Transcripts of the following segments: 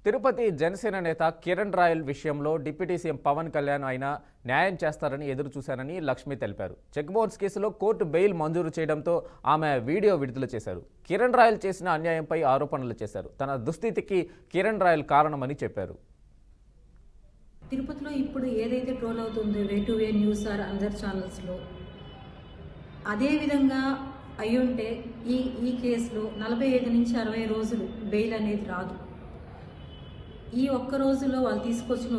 తిరుపతి జనసేన నేత కిరణ్ రాయల్ విషయంలో deputy CM Pawan Kalyan ఆయన న్యాయం చేస్తారని ఎదురు చూశారని లక్ష్మి తెలిపారు. చెక్ బౌన్స్ కేసులో కోర్టు బెయిల్ మంజూరు చేయడంతో ఆమె వీడియో విడుదల చేశారు. కిరణ్ రాయల్ చేసిన అన్యాయంపై ఆరోపణలు చేశారు. తన దుస్థితికి కిరణ్ రాయల్ కారణమని చెప్పారు. తిరుపతిలో ఇప్పుడు ఏదైతే ట్రోల్ అవుతుందో way to way news or అందర్ ఛానల్స్లో అదే విధంగా అయ్యుంటే ఈ కేసులో 45 నుంచి 60 రోజులు బెయిల్ అనేది రాదు. ఈ ఒక్క రోజులో వాళ్ళు తీసుకొచ్చిన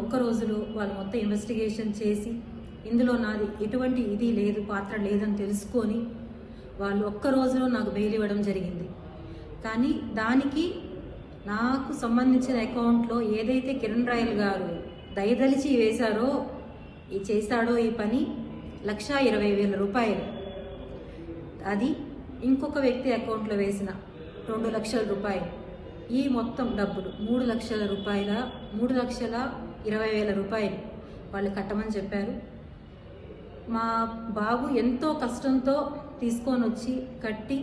ఒక్క రోజులో వాళ్ళు మొత్తం ఇన్వెస్టిగేషన్ చేసి ఇందులో నాది ఎటువంటి ఇది లేదు, పాత్ర లేదని తెలుసుకొని వాళ్ళు ఒక్క రోజులో నాకు బెయిల్ ఇవ్వడం జరిగింది. కానీ దానికి నాకు సంబంధించిన అకౌంట్లో ఏదైతే కిరణ్ రాయల్ గారు దయదలిచి వేశారో చేశాడో ఈ పని 1,20,000 రూపాయలు, అది ఇంకొక వ్యక్తి అకౌంట్లో వేసిన 2 లక్షల రూపాయలు, ఈ మొత్తం డబ్బులు 3 లక్షల రూపాయల 3,20,000 రూపాయలు వాళ్ళు కట్టమని చెప్పారు. మా బాబు ఎంతో కష్టంతో తీసుకొని వచ్చి కట్టి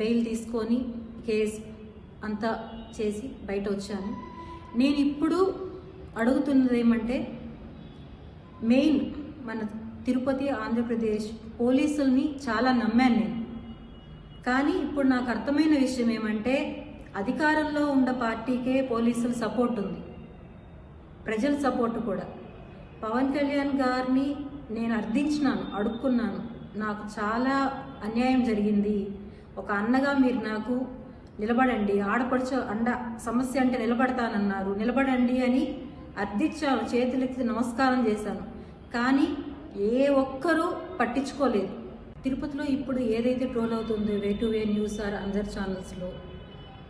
బెయిల్ తీసుకొని కేసు అంతా చేసి బయట వచ్చాను. నేను ఇప్పుడు అడుగుతున్నది ఏమంటే, మెయిన్ మన తిరుపతి ఆంధ్రప్రదేశ్ పోలీసుల్ని చాలా నమ్మాను నేను. కానీ ఇప్పుడు నాకు అర్థమైన విషయం ఏమంటే, అధికారంలో ఉన్న పార్టీకే పోలీసుల సపోర్ట్ ఉంది, ప్రజల సపోర్ట్ కూడా. పవన్ కళ్యాణ్ గారిని నేను అర్థించినాను, అడుక్కున్నాను, నాకు చాలా అన్యాయం జరిగింది, ఒక అన్నగా మీరు నాకు నిలబడండి, ఆడపడుచు అండ సమస్య అంటే నిలబడతానన్నారు, నిలబడండి అని అర్థించాను, చేతులెత్తి నమస్కారం చేశాను. కానీ ఏ ఒక్కరూ పట్టించుకోలేదు. తిరుపతిలో ఇప్పుడు ఏదైతే ట్రోల్ అవుతుందో way to way news or అందర్ ఛానల్స్లో